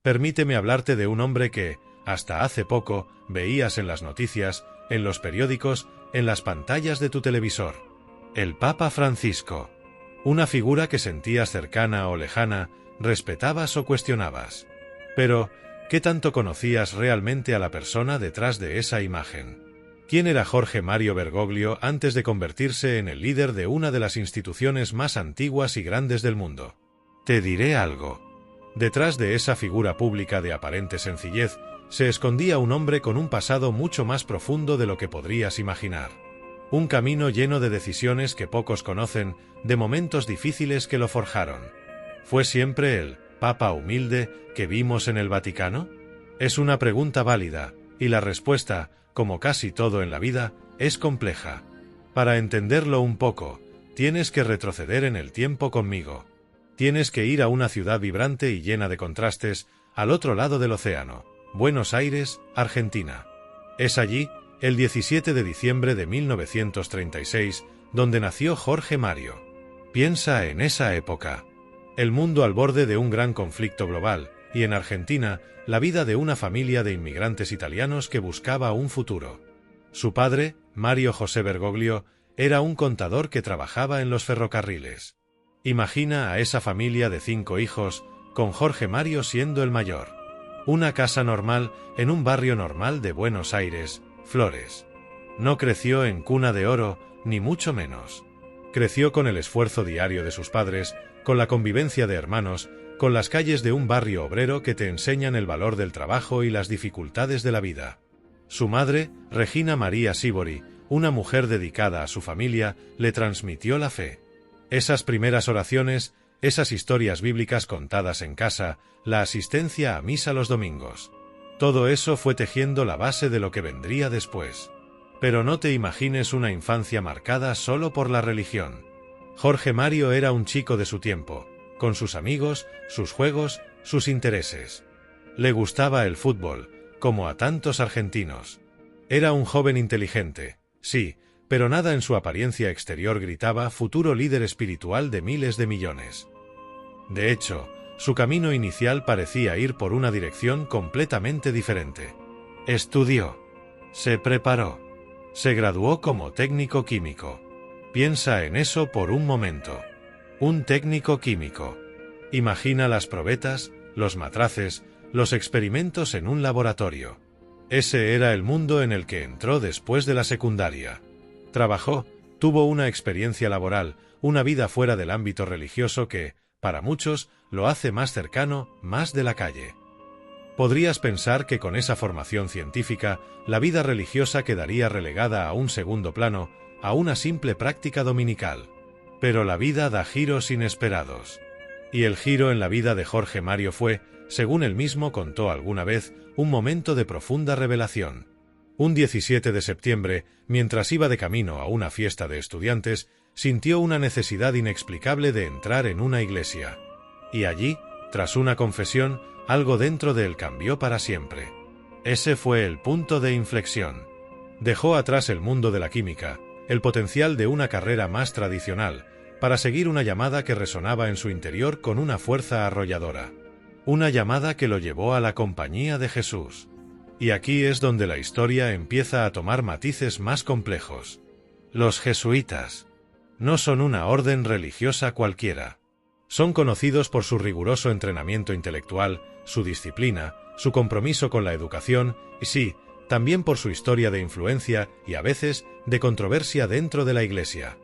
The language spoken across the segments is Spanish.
permíteme hablarte de un hombre que, hasta hace poco, veías en las noticias, en los periódicos, en las pantallas de tu televisor. El Papa Francisco. Una figura que sentías cercana o lejana, respetabas o cuestionabas. Pero, ¿qué tanto conocías realmente a la persona detrás de esa imagen? ¿Quién era Jorge Mario Bergoglio antes de convertirse en el líder de una de las instituciones más antiguas y grandes del mundo? Te diré algo. Detrás de esa figura pública de aparente sencillez, se escondía un hombre con un pasado mucho más profundo de lo que podrías imaginar. Un camino lleno de decisiones que pocos conocen, de momentos difíciles que lo forjaron. ¿Fue siempre el Papa humilde que vimos en el Vaticano? Es una pregunta válida, y la respuesta, como casi todo en la vida, es compleja. Para entenderlo un poco, tienes que retroceder en el tiempo conmigo. Tienes que ir a una ciudad vibrante y llena de contrastes, al otro lado del océano, Buenos Aires, Argentina. Es allí, el 17 de diciembre de 1936, donde nació Jorge Mario. Piensa en esa época. El mundo al borde de un gran conflicto global, y en Argentina, la vida de una familia de inmigrantes italianos que buscaba un futuro. Su padre, Mario José Bergoglio, era un contador que trabajaba en los ferrocarriles. Imagina a esa familia de 5 hijos, con Jorge Mario siendo el mayor. Una casa normal, en un barrio normal de Buenos Aires, Flores. No creció en cuna de oro, ni mucho menos. Creció con el esfuerzo diario de sus padres, con la convivencia de hermanos, con las calles de un barrio obrero que te enseñan el valor del trabajo y las dificultades de la vida. Su madre, Regina María Sívori, una mujer dedicada a su familia, le transmitió la fe. Esas primeras oraciones, esas historias bíblicas contadas en casa, la asistencia a misa los domingos. Todo eso fue tejiendo la base de lo que vendría después. Pero no te imagines una infancia marcada solo por la religión. Jorge Mario era un chico de su tiempo, con sus amigos, sus juegos, sus intereses. Le gustaba el fútbol, como a tantos argentinos. Era un joven inteligente, sí, pero nada en su apariencia exterior gritaba futuro líder espiritual de miles de millones. De hecho, su camino inicial parecía ir por una dirección completamente diferente. Estudió. Se preparó. Se graduó como técnico químico. Piensa en eso por un momento. Un técnico químico. Imagina las probetas, los matraces, los experimentos en un laboratorio. Ese era el mundo en el que entró después de la secundaria. Trabajó, tuvo una experiencia laboral, una vida fuera del ámbito religioso que, para muchos, lo hace más cercano, más de la calle. Podrías pensar que con esa formación científica, la vida religiosa quedaría relegada a un segundo plano, a una simple práctica dominical. Pero la vida da giros inesperados. Y el giro en la vida de Jorge Mario fue, según él mismo contó alguna vez, un momento de profunda revelación. Un 17 de septiembre, mientras iba de camino a una fiesta de estudiantes, sintió una necesidad inexplicable de entrar en una iglesia. Y allí, tras una confesión, algo dentro de él cambió para siempre. Ese fue el punto de inflexión. Dejó atrás el mundo de la química, el potencial de una carrera más tradicional, para seguir una llamada que resonaba en su interior con una fuerza arrolladora. Una llamada que lo llevó a la compañía de Jesús. Y aquí es donde la historia empieza a tomar matices más complejos. Los jesuitas no son una orden religiosa cualquiera. Son conocidos por su riguroso entrenamiento intelectual, su disciplina, su compromiso con la educación y sí, también por su historia de influencia y a veces de controversia dentro de la Iglesia.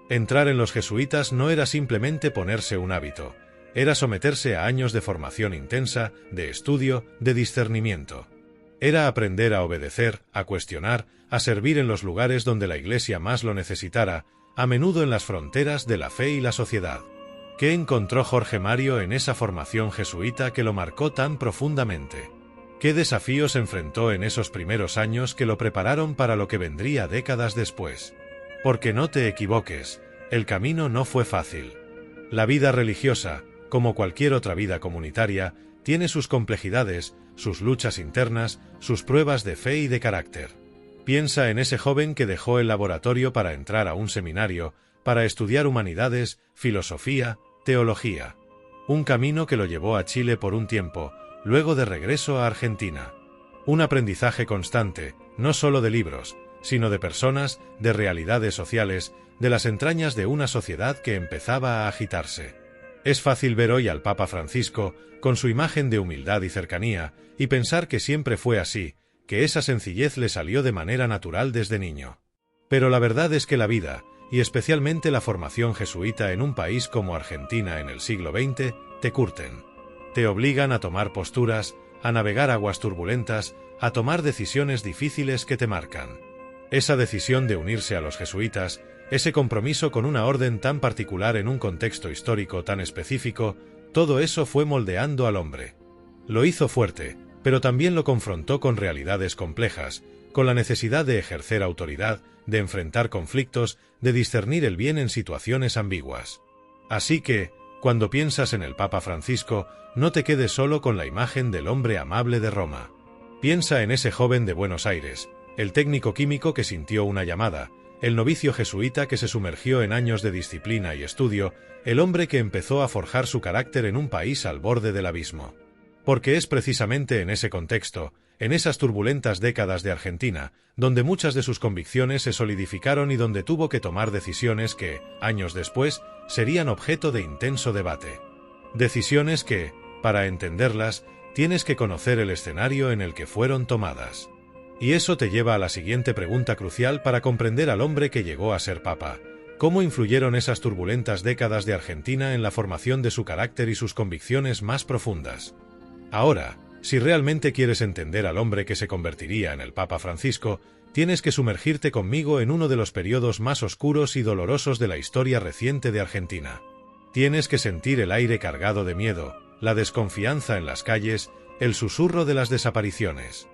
Entrar en los jesuitas no era simplemente ponerse un hábito, era someterse a años de formación intensa, de estudio, de discernimiento. Era aprender a obedecer, a cuestionar, a servir en los lugares donde la Iglesia más lo necesitara, a menudo en las fronteras de la fe y la sociedad. ¿Qué encontró Jorge Mario en esa formación jesuita que lo marcó tan profundamente? ¿Qué desafíos enfrentó en esos primeros años que lo prepararon para lo que vendría décadas después? Porque no te equivoques, el camino no fue fácil. La vida religiosa, como cualquier otra vida comunitaria, tiene sus complejidades, sus luchas internas, sus pruebas de fe y de carácter. Piensa en ese joven que dejó el laboratorio para entrar a un seminario, para estudiar humanidades, filosofía, teología. Un camino que lo llevó a Chile por un tiempo, luego de regreso a Argentina. Un aprendizaje constante, no solo de libros, sino de personas, de realidades sociales, de las entrañas de una sociedad que empezaba a agitarse. Es fácil ver hoy al Papa Francisco, con su imagen de humildad y cercanía, y pensar que siempre fue así, que esa sencillez le salió de manera natural desde niño. Pero la verdad es que la vida, y especialmente la formación jesuita en un país como Argentina en el siglo XX, te curten. Te obligan a tomar posturas, a navegar aguas turbulentas, a tomar decisiones difíciles que te marcan. Esa decisión de unirse a los jesuitas, ese compromiso con una orden tan particular en un contexto histórico tan específico, todo eso fue moldeando al hombre. Lo hizo fuerte, pero también lo confrontó con realidades complejas, con la necesidad de ejercer autoridad, de enfrentar conflictos, de discernir el bien en situaciones ambiguas. Así que, cuando piensas en el Papa Francisco, no te quedes solo con la imagen del hombre amable de Roma. Piensa en ese joven de Buenos Aires, el técnico químico que sintió una llamada, el novicio jesuita que se sumergió en años de disciplina y estudio, el hombre que empezó a forjar su carácter en un país al borde del abismo. Porque es precisamente en ese contexto, en esas turbulentas décadas de Argentina, donde muchas de sus convicciones se solidificaron y donde tuvo que tomar decisiones que, años después, serían objeto de intenso debate. Decisiones que, para entenderlas, tienes que conocer el escenario en el que fueron tomadas. Y eso te lleva a la siguiente pregunta crucial para comprender al hombre que llegó a ser papa. ¿Cómo influyeron esas turbulentas décadas de Argentina en la formación de su carácter y sus convicciones más profundas? Ahora, si realmente quieres entender al hombre que se convertiría en el Papa Francisco, tienes que sumergirte conmigo en uno de los periodos más oscuros y dolorosos de la historia reciente de Argentina. Tienes que sentir el aire cargado de miedo, la desconfianza en las calles, el susurro de las desapariciones.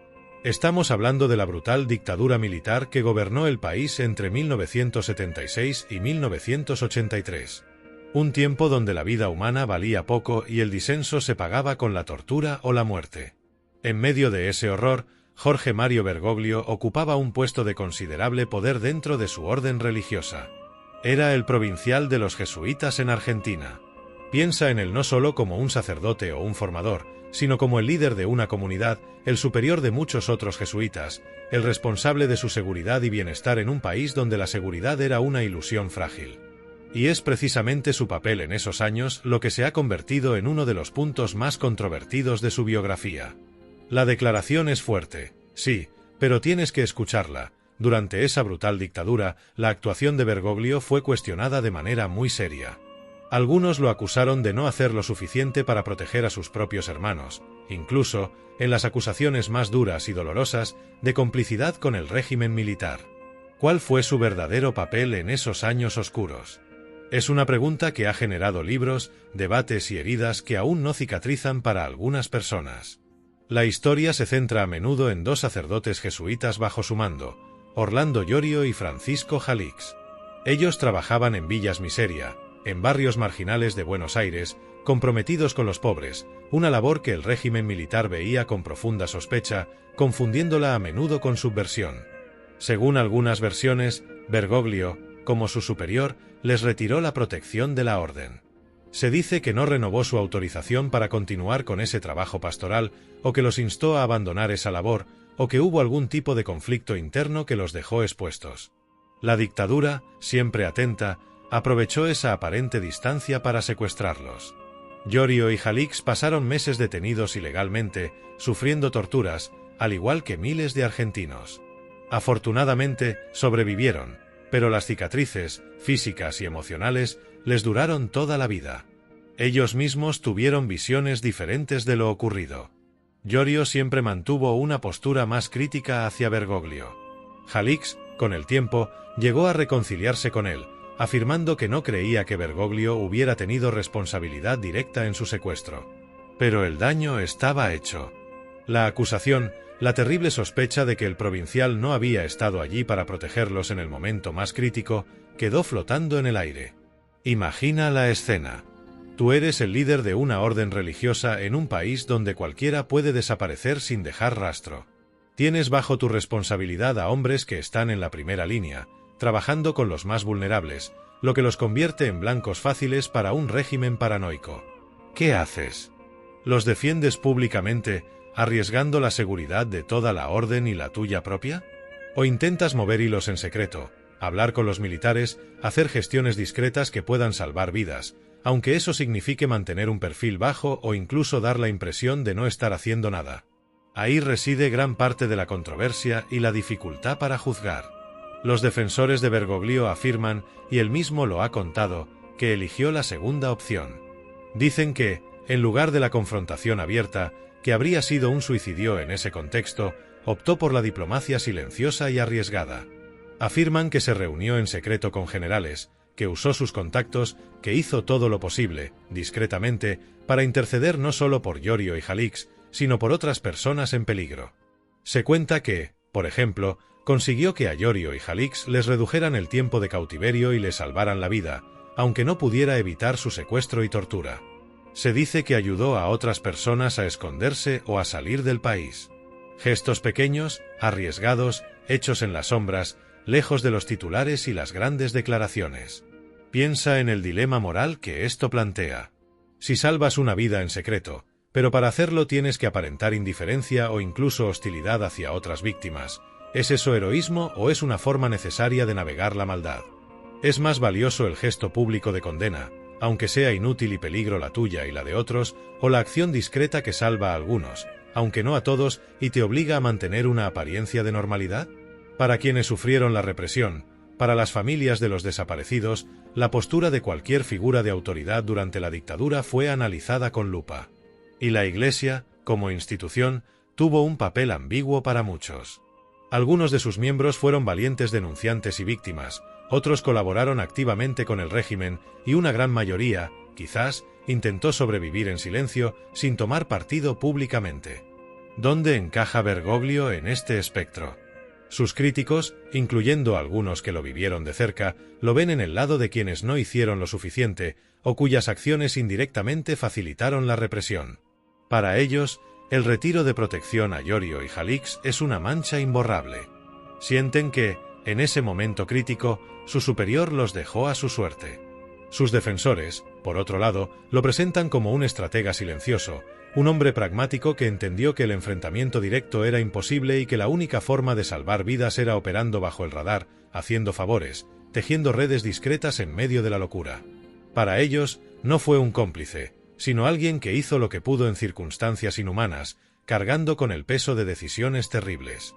Estamos hablando de la brutal dictadura militar que gobernó el país entre 1976 y 1983. Un tiempo donde la vida humana valía poco y el disenso se pagaba con la tortura o la muerte. En medio de ese horror, Jorge Mario Bergoglio ocupaba un puesto de considerable poder dentro de su orden religiosa. Era el provincial de los jesuitas en Argentina. Piensa en él no solo como un sacerdote o un formador, sino como el líder de una comunidad, el superior de muchos otros jesuitas, el responsable de su seguridad y bienestar en un país donde la seguridad era una ilusión frágil. Y es precisamente su papel en esos años lo que se ha convertido en uno de los puntos más controvertidos de su biografía. La declaración es fuerte, sí, pero tienes que escucharla. Durante esa brutal dictadura, la actuación de Bergoglio fue cuestionada de manera muy seria. Algunos lo acusaron de no hacer lo suficiente para proteger a sus propios hermanos, incluso, en las acusaciones más duras y dolorosas, de complicidad con el régimen militar. ¿Cuál fue su verdadero papel en esos años oscuros? Es una pregunta que ha generado libros, debates y heridas que aún no cicatrizan para algunas personas. La historia se centra a menudo en dos sacerdotes jesuitas bajo su mando, Orlando Llorio y Francisco Jalix. Ellos trabajaban en villas miseria, en barrios marginales de Buenos Aires, comprometidos con los pobres, una labor que el régimen militar veía con profunda sospecha, confundiéndola a menudo con subversión. Según algunas versiones, Bergoglio, como su superior, les retiró la protección de la orden. Se dice que no renovó su autorización para continuar con ese trabajo pastoral, o que los instó a abandonar esa labor, o que hubo algún tipo de conflicto interno que los dejó expuestos. La dictadura, siempre atenta, aprovechó esa aparente distancia para secuestrarlos. Llorio y Jalix pasaron meses detenidos ilegalmente, sufriendo torturas, al igual que miles de argentinos. Afortunadamente, sobrevivieron, pero las cicatrices, físicas y emocionales, les duraron toda la vida. Ellos mismos tuvieron visiones diferentes de lo ocurrido. Llorio siempre mantuvo una postura más crítica hacia Bergoglio. Jalix, con el tiempo, llegó a reconciliarse con él, afirmando que no creía que Bergoglio hubiera tenido responsabilidad directa en su secuestro. Pero el daño estaba hecho. La acusación, la terrible sospecha de que el provincial no había estado allí para protegerlos en el momento más crítico, quedó flotando en el aire. Imagina la escena. Tú eres el líder de una orden religiosa en un país donde cualquiera puede desaparecer sin dejar rastro. Tienes bajo tu responsabilidad a hombres que están en la primera línea, trabajando con los más vulnerables, lo que los convierte en blancos fáciles para un régimen paranoico. ¿Qué haces? ¿Los defiendes públicamente, arriesgando la seguridad de toda la orden y la tuya propia? ¿O intentas mover hilos en secreto, hablar con los militares, hacer gestiones discretas que puedan salvar vidas, aunque eso signifique mantener un perfil bajo o incluso dar la impresión de no estar haciendo nada? Ahí reside gran parte de la controversia y la dificultad para juzgar. Los defensores de Bergoglio afirman, y él mismo lo ha contado, que eligió la segunda opción. Dicen que, en lugar de la confrontación abierta, que habría sido un suicidio en ese contexto, optó por la diplomacia silenciosa y arriesgada. Afirman que se reunió en secreto con generales, que usó sus contactos, que hizo todo lo posible, discretamente, para interceder no solo por Yorio y Jalix, sino por otras personas en peligro. Se cuenta que, por ejemplo, consiguió que a Yorio y Jalix les redujeran el tiempo de cautiverio y les salvaran la vida, aunque no pudiera evitar su secuestro y tortura. Se dice que ayudó a otras personas a esconderse o a salir del país. Gestos pequeños, arriesgados, hechos en las sombras, lejos de los titulares y las grandes declaraciones. Piensa en el dilema moral que esto plantea. Si salvas una vida en secreto, pero para hacerlo tienes que aparentar indiferencia o incluso hostilidad hacia otras víctimas, ¿es eso heroísmo o es una forma necesaria de navegar la maldad? Es más valioso el gesto público de condena, aunque sea inútil y peligro la tuya y la de otros, o la acción discreta que salva a algunos, aunque no a todos, y te obliga a mantener una apariencia de normalidad? Para quienes sufrieron la represión, para las familias de los desaparecidos, la postura de cualquier figura de autoridad durante la dictadura fue analizada con lupa. Y la Iglesia, como institución, tuvo un papel ambiguo para muchos. Algunos de sus miembros fueron valientes denunciantes y víctimas, otros colaboraron activamente con el régimen y una gran mayoría, quizás, intentó sobrevivir en silencio sin tomar partido públicamente. ¿Dónde encaja Bergoglio en este espectro? Sus críticos, incluyendo algunos que lo vivieron de cerca, lo ven en el lado de quienes no hicieron lo suficiente o cuyas acciones indirectamente facilitaron la represión. Para ellos, el retiro de protección a Yorio y Jalix es una mancha imborrable. Sienten que, en ese momento crítico, su superior los dejó a su suerte. Sus defensores, por otro lado, lo presentan como un estratega silencioso, un hombre pragmático que entendió que el enfrentamiento directo era imposible y que la única forma de salvar vidas era operando bajo el radar, haciendo favores, tejiendo redes discretas en medio de la locura. Para ellos, no fue un cómplice, sino alguien que hizo lo que pudo en circunstancias inhumanas, cargando con el peso de decisiones terribles.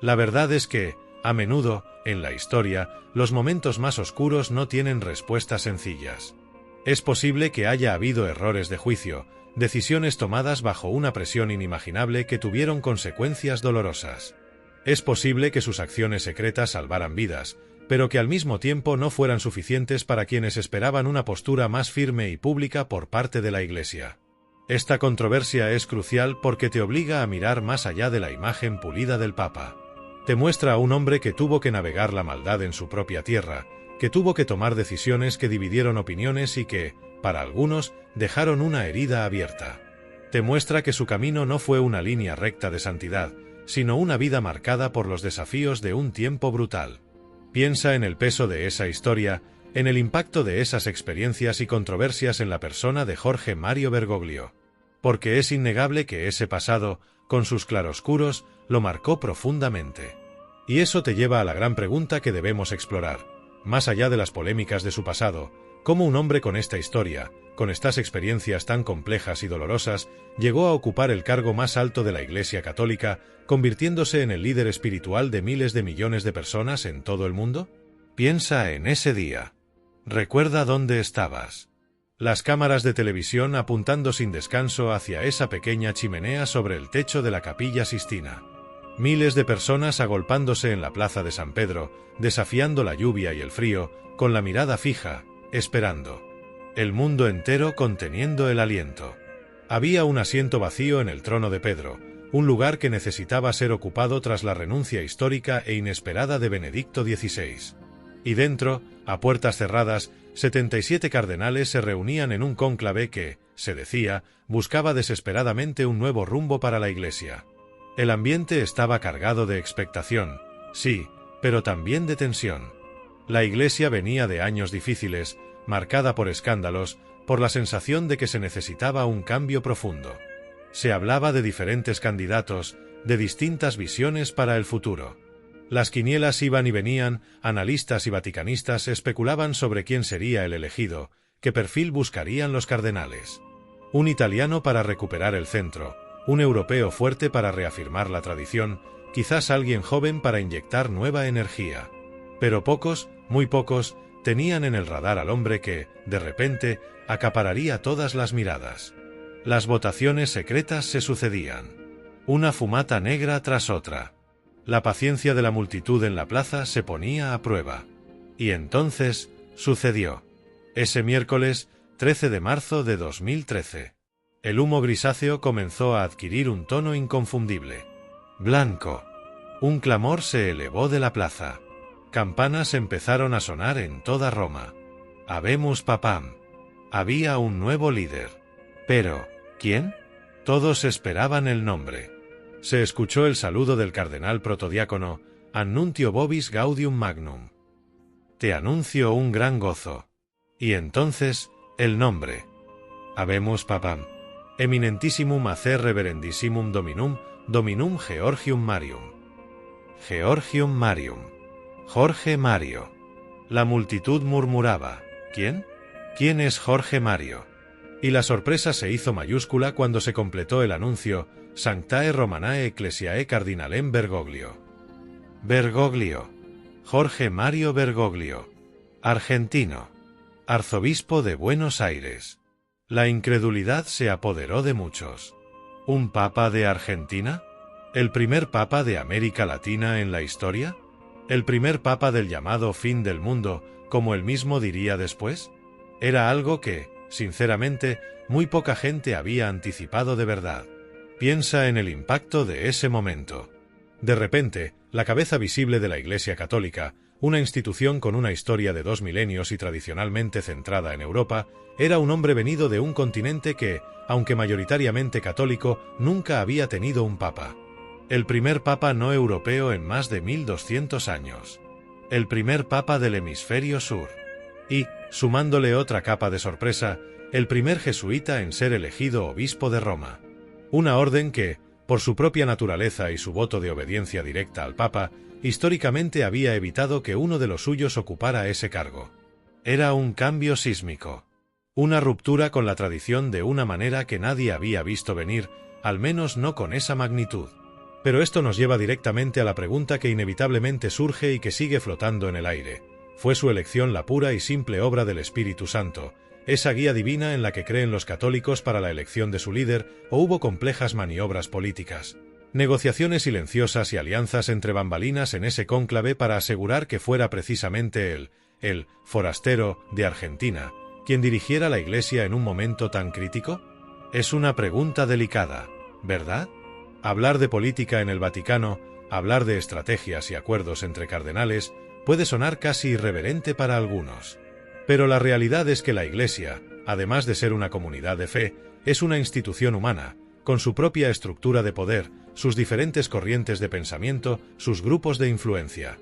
La verdad es que, a menudo, en la historia, los momentos más oscuros no tienen respuestas sencillas. Es posible que haya habido errores de juicio, decisiones tomadas bajo una presión inimaginable que tuvieron consecuencias dolorosas. Es posible que sus acciones secretas salvaran vidas, pero que al mismo tiempo no fueran suficientes para quienes esperaban una postura más firme y pública por parte de la Iglesia. Esta controversia es crucial porque te obliga a mirar más allá de la imagen pulida del Papa. Te muestra a un hombre que tuvo que navegar la maldad en su propia tierra, que tuvo que tomar decisiones que dividieron opiniones y que, para algunos, dejaron una herida abierta. Te muestra que su camino no fue una línea recta de santidad, sino una vida marcada por los desafíos de un tiempo brutal. Piensa en el peso de esa historia, en el impacto de esas experiencias y controversias en la persona de Jorge Mario Bergoglio. Porque es innegable que ese pasado, con sus claroscuros, lo marcó profundamente. Y eso te lleva a la gran pregunta que debemos explorar. Más allá de las polémicas de su pasado, ¿cómo un hombre con esta historia, con estas experiencias tan complejas y dolorosas, llegó a ocupar el cargo más alto de la Iglesia Católica, convirtiéndose en el líder espiritual de miles de millones de personas en todo el mundo? Piensa en ese día. Recuerda dónde estabas. Las cámaras de televisión apuntando sin descanso hacia esa pequeña chimenea sobre el techo de la Capilla Sistina. Miles de personas agolpándose en la plaza de San Pedro, desafiando la lluvia y el frío, con la mirada fija, esperando. El mundo entero conteniendo el aliento. Había un asiento vacío en el trono de Pedro, un lugar que necesitaba ser ocupado tras la renuncia histórica e inesperada de Benedicto XVI. Y dentro, a puertas cerradas, 77 cardenales se reunían en un cónclave que, se decía, buscaba desesperadamente un nuevo rumbo para la Iglesia. El ambiente estaba cargado de expectación, sí, pero también de tensión. La Iglesia venía de años difíciles, marcada por escándalos, por la sensación de que se necesitaba un cambio profundo. Se hablaba de diferentes candidatos, de distintas visiones para el futuro. Las quinielas iban y venían, analistas y vaticanistas especulaban sobre quién sería el elegido, qué perfil buscarían los cardenales. Un italiano para recuperar el centro, un europeo fuerte para reafirmar la tradición, quizás alguien joven para inyectar nueva energía. Pero pocos, muy pocos, tenían en el radar al hombre que, de repente, acapararía todas las miradas. Las votaciones secretas se sucedían. Una fumata negra tras otra. La paciencia de la multitud en la plaza se ponía a prueba. Y entonces, sucedió. Ese miércoles, 13 de marzo de 2013. El humo grisáceo comenzó a adquirir un tono inconfundible. Blanco. Un clamor se elevó de la plaza. Campanas empezaron a sonar en toda Roma. Habemus papam. Había un nuevo líder. Pero, ¿quién? Todos esperaban el nombre. Se escuchó el saludo del cardenal protodiácono, Annuncio vobis gaudium magnum. Te anuncio un gran gozo. Y entonces, el nombre. Habemus papam. Eminentissimum acer reverendissimum dominum Georgium Marium. Georgium Marium. Jorge Mario. La multitud murmuraba, ¿quién? ¿Quién es Jorge Mario? Y la sorpresa se hizo mayúscula cuando se completó el anuncio, Sanctae Romanae Ecclesiae Cardinalem Bergoglio. Bergoglio. Jorge Mario Bergoglio. Argentino. Arzobispo de Buenos Aires. La incredulidad se apoderó de muchos. ¿Un papa de Argentina? ¿El primer papa de América Latina en la historia? ¿El primer papa del llamado fin del mundo, como él mismo diría después? Era algo que, sinceramente, muy poca gente había anticipado de verdad. Piensa en el impacto de ese momento. De repente, la cabeza visible de la Iglesia Católica, una institución con una historia de 2 milenios y tradicionalmente centrada en Europa, era un hombre venido de un continente que, aunque mayoritariamente católico, nunca había tenido un papa. El primer papa no europeo en más de 1200 años. El primer papa del hemisferio sur. Y, sumándole otra capa de sorpresa, el primer jesuita en ser elegido obispo de Roma. Una orden que, por su propia naturaleza y su voto de obediencia directa al papa, históricamente había evitado que uno de los suyos ocupara ese cargo. Era un cambio sísmico. Una ruptura con la tradición de una manera que nadie había visto venir, al menos no con esa magnitud. Pero esto nos lleva directamente a la pregunta que inevitablemente surge y que sigue flotando en el aire. ¿Fue su elección la pura y simple obra del Espíritu Santo, esa guía divina en la que creen los católicos para la elección de su líder, o hubo complejas maniobras políticas? Negociaciones silenciosas y alianzas entre bambalinas en ese cónclave para asegurar que fuera precisamente el forastero de Argentina, quien dirigiera la Iglesia en un momento tan crítico? Es una pregunta delicada, ¿verdad? Hablar de política en el Vaticano, hablar de estrategias y acuerdos entre cardenales, puede sonar casi irreverente para algunos. Pero la realidad es que la Iglesia, además de ser una comunidad de fe, es una institución humana, con su propia estructura de poder, sus diferentes corrientes de pensamiento, sus grupos de influencia.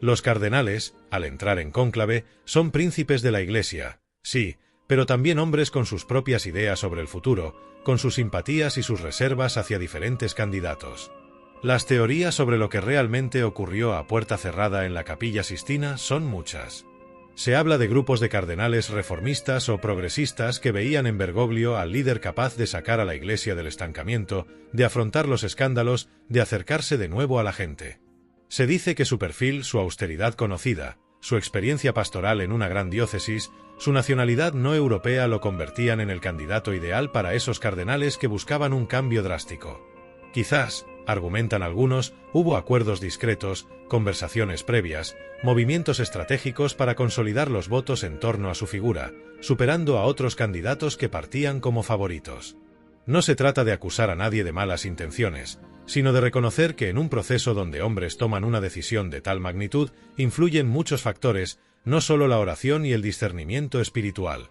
Los cardenales, al entrar en cónclave, son príncipes de la Iglesia, sí, pero también hombres con sus propias ideas sobre el futuro, con sus simpatías y sus reservas hacia diferentes candidatos. Las teorías sobre lo que realmente ocurrió a puerta cerrada en la Capilla Sistina son muchas. Se habla de grupos de cardenales reformistas o progresistas que veían en Bergoglio al líder capaz de sacar a la Iglesia del estancamiento, de afrontar los escándalos, de acercarse de nuevo a la gente. Se dice que su perfil, su austeridad conocida, su experiencia pastoral en una gran diócesis, su nacionalidad no europea lo convertían en el candidato ideal para esos cardenales que buscaban un cambio drástico. Quizás, argumentan algunos, hubo acuerdos discretos, conversaciones previas, movimientos estratégicos para consolidar los votos en torno a su figura, superando a otros candidatos que partían como favoritos. No se trata de acusar a nadie de malas intenciones, sino de reconocer que en un proceso donde hombres toman una decisión de tal magnitud, influyen muchos factores, no solo la oración y el discernimiento espiritual.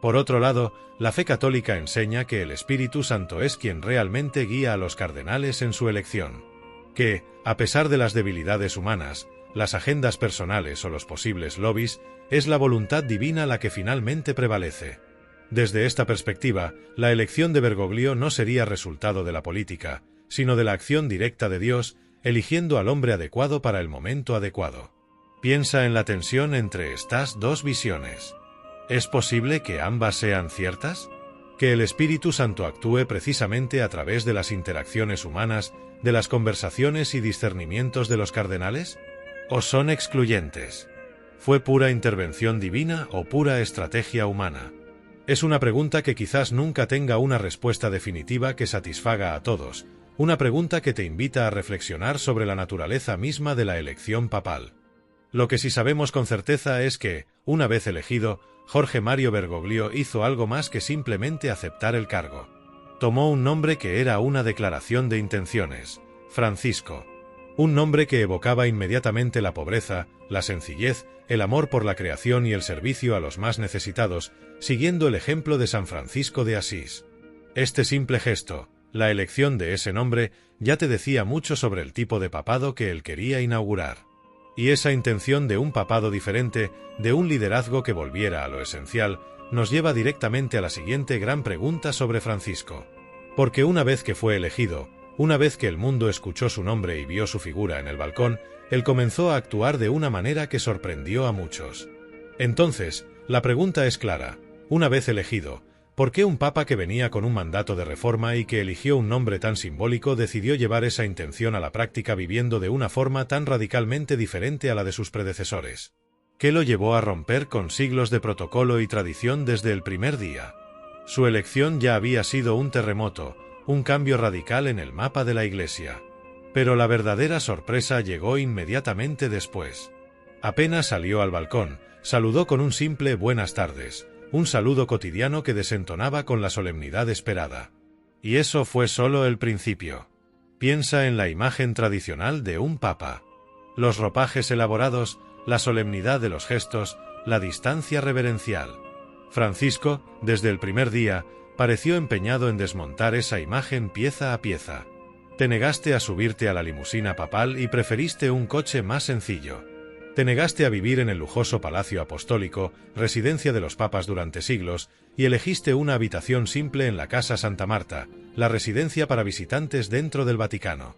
Por otro lado, la fe católica enseña que el Espíritu Santo es quien realmente guía a los cardenales en su elección. Que, a pesar de las debilidades humanas, las agendas personales o los posibles lobbies, es la voluntad divina la que finalmente prevalece. Desde esta perspectiva, la elección de Bergoglio no sería resultado de la política, sino de la acción directa de Dios, eligiendo al hombre adecuado para el momento adecuado. Piensa en la tensión entre estas dos visiones. ¿Es posible que ambas sean ciertas? ¿Que el Espíritu Santo actúe precisamente a través de las interacciones humanas, de las conversaciones y discernimientos de los cardenales? ¿O son excluyentes? ¿Fue pura intervención divina o pura estrategia humana? Es una pregunta que quizás nunca tenga una respuesta definitiva que satisfaga a todos, una pregunta que te invita a reflexionar sobre la naturaleza misma de la elección papal. Lo que sí sabemos con certeza es que, una vez elegido, Jorge Mario Bergoglio hizo algo más que simplemente aceptar el cargo. Tomó un nombre que era una declaración de intenciones: Francisco. Un nombre que evocaba inmediatamente la pobreza, la sencillez, el amor por la creación y el servicio a los más necesitados, siguiendo el ejemplo de San Francisco de Asís. Este simple gesto, la elección de ese nombre, ya te decía mucho sobre el tipo de papado que él quería inaugurar. Y esa intención de un papado diferente, de un liderazgo que volviera a lo esencial, nos lleva directamente a la siguiente gran pregunta sobre Francisco. Porque una vez que fue elegido, una vez que el mundo escuchó su nombre y vio su figura en el balcón, él comenzó a actuar de una manera que sorprendió a muchos. Entonces, la pregunta es clara: una vez elegido, ¿por qué un papa que venía con un mandato de reforma y que eligió un nombre tan simbólico decidió llevar esa intención a la práctica viviendo de una forma tan radicalmente diferente a la de sus predecesores? ¿Qué lo llevó a romper con siglos de protocolo y tradición desde el primer día? Su elección ya había sido un terremoto, un cambio radical en el mapa de la Iglesia. Pero la verdadera sorpresa llegó inmediatamente después. Apenas salió al balcón, saludó con un simple buenas tardes, un saludo cotidiano que desentonaba con la solemnidad esperada. Y eso fue solo el principio. Piensa en la imagen tradicional de un papa. Los ropajes elaborados, la solemnidad de los gestos, la distancia reverencial. Francisco, desde el primer día, pareció empeñado en desmontar esa imagen pieza a pieza. Te negaste a subirte a la limusina papal y preferiste un coche más sencillo. Te negaste a vivir en el lujoso Palacio Apostólico, residencia de los papas durante siglos, y elegiste una habitación simple en la Casa Santa Marta, la residencia para visitantes dentro del Vaticano.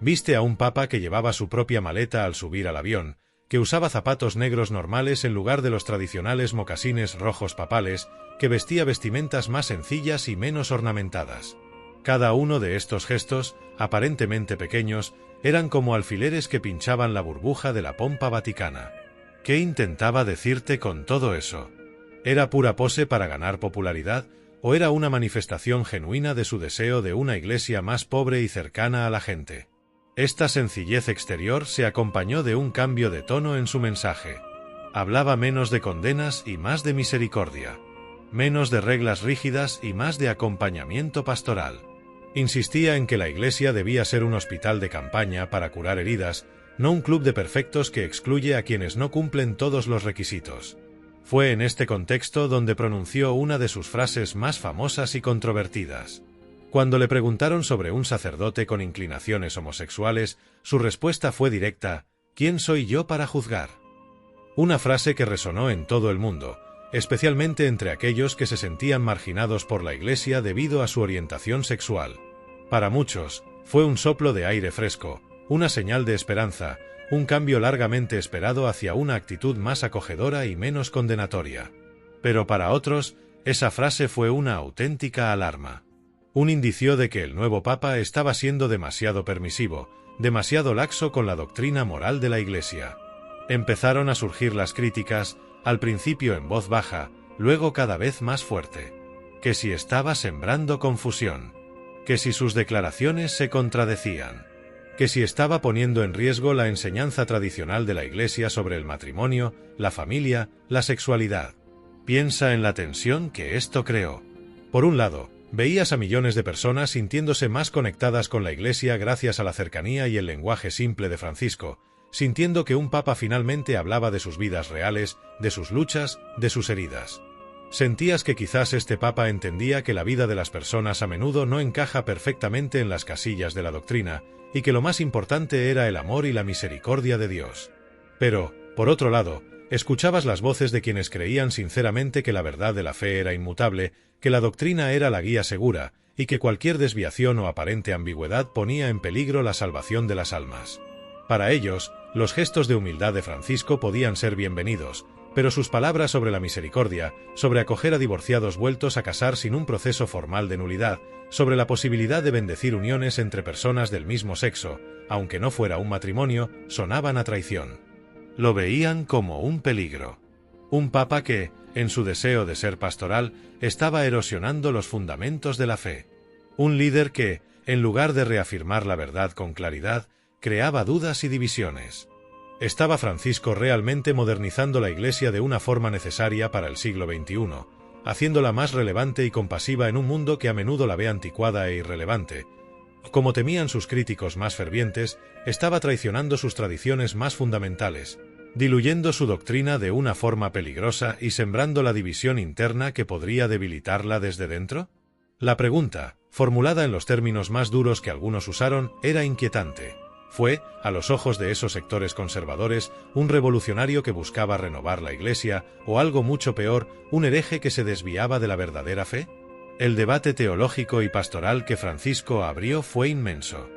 Viste a un papa que llevaba su propia maleta al subir al avión, que usaba zapatos negros normales en lugar de los tradicionales mocasines rojos papales, que vestía vestimentas más sencillas y menos ornamentadas. Cada uno de estos gestos, aparentemente pequeños, eran como alfileres que pinchaban la burbuja de la pompa vaticana. ¿Qué intentaba decirte con todo eso? ¿Era pura pose para ganar popularidad, o era una manifestación genuina de su deseo de una iglesia más pobre y cercana a la gente? Esta sencillez exterior se acompañó de un cambio de tono en su mensaje. Hablaba menos de condenas y más de misericordia. Menos de reglas rígidas y más de acompañamiento pastoral. Insistía en que la Iglesia debía ser un hospital de campaña para curar heridas, no un club de perfectos que excluye a quienes no cumplen todos los requisitos. Fue en este contexto donde pronunció una de sus frases más famosas y controvertidas. Cuando le preguntaron sobre un sacerdote con inclinaciones homosexuales, su respuesta fue directa: ¿quién soy yo para juzgar? Una frase que resonó en todo el mundo, especialmente entre aquellos que se sentían marginados por la Iglesia debido a su orientación sexual. Para muchos, fue un soplo de aire fresco, una señal de esperanza, un cambio largamente esperado hacia una actitud más acogedora y menos condenatoria. Pero para otros, esa frase fue una auténtica alarma. Un indicio de que el nuevo Papa estaba siendo demasiado permisivo, demasiado laxo con la doctrina moral de la Iglesia. Empezaron a surgir las críticas, al principio en voz baja, luego cada vez más fuerte. Que si estaba sembrando confusión. Que si sus declaraciones se contradecían. Que si estaba poniendo en riesgo la enseñanza tradicional de la Iglesia sobre el matrimonio, la familia, la sexualidad. Piensa en la tensión que esto creó. Por un lado, veías a millones de personas sintiéndose más conectadas con la Iglesia gracias a la cercanía y el lenguaje simple de Francisco, sintiendo que un papa finalmente hablaba de sus vidas reales, de sus luchas, de sus heridas. Sentías que quizás este papa entendía que la vida de las personas a menudo no encaja perfectamente en las casillas de la doctrina, y que lo más importante era el amor y la misericordia de Dios. Pero, por otro lado, Escuchabas las voces de quienes creían sinceramente que la verdad de la fe era inmutable, que la doctrina era la guía segura, y que cualquier desviación o aparente ambigüedad ponía en peligro la salvación de las almas. Para ellos, los gestos de humildad de Francisco podían ser bienvenidos, pero sus palabras sobre la misericordia, sobre acoger a divorciados vueltos a casar sin un proceso formal de nulidad, sobre la posibilidad de bendecir uniones entre personas del mismo sexo, aunque no fuera un matrimonio, sonaban a traición. Lo veían como un peligro. Un papa que, en su deseo de ser pastoral, estaba erosionando los fundamentos de la fe. Un líder que, en lugar de reafirmar la verdad con claridad, creaba dudas y divisiones. ¿Estaba Francisco realmente modernizando la Iglesia de una forma necesaria para el siglo XXI, haciéndola más relevante y compasiva en un mundo que a menudo la ve anticuada e irrelevante? Como temían sus críticos más fervientes, estaba traicionando sus tradiciones más fundamentales, diluyendo su doctrina de una forma peligrosa y sembrando la división interna que podría debilitarla desde dentro? La pregunta, formulada en los términos más duros que algunos usaron, era inquietante. Fue, a los ojos de esos sectores conservadores, un revolucionario que buscaba renovar la Iglesia, o algo mucho peor, un hereje que se desviaba de la verdadera fe? El debate teológico y pastoral que Francisco abrió fue inmenso.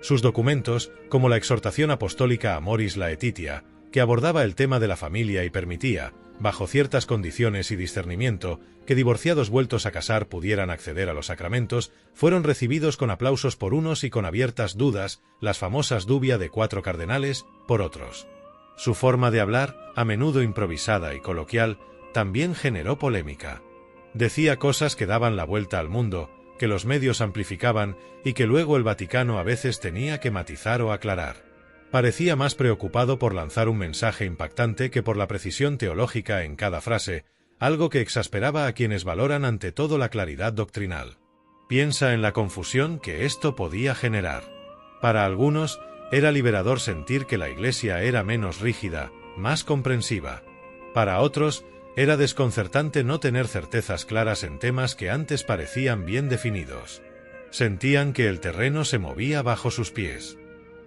Sus documentos, como la exhortación apostólica Amoris Laetitia, que abordaba el tema de la familia y permitía, bajo ciertas condiciones y discernimiento, que divorciados vueltos a casar pudieran acceder a los sacramentos, fueron recibidos con aplausos por unos y con abiertas dudas, las famosas dubia de 4 cardenales, por otros. Su forma de hablar, a menudo improvisada y coloquial, también generó polémica. Decía cosas que daban la vuelta al mundo, que los medios amplificaban y que luego el Vaticano a veces tenía que matizar o aclarar. Parecía más preocupado por lanzar un mensaje impactante que por la precisión teológica en cada frase, algo que exasperaba a quienes valoran ante todo la claridad doctrinal. Piensa en la confusión que esto podía generar. Para algunos, era liberador sentir que la Iglesia era menos rígida, más comprensiva. Para otros, era desconcertante no tener certezas claras en temas que antes parecían bien definidos. Sentían que el terreno se movía bajo sus pies.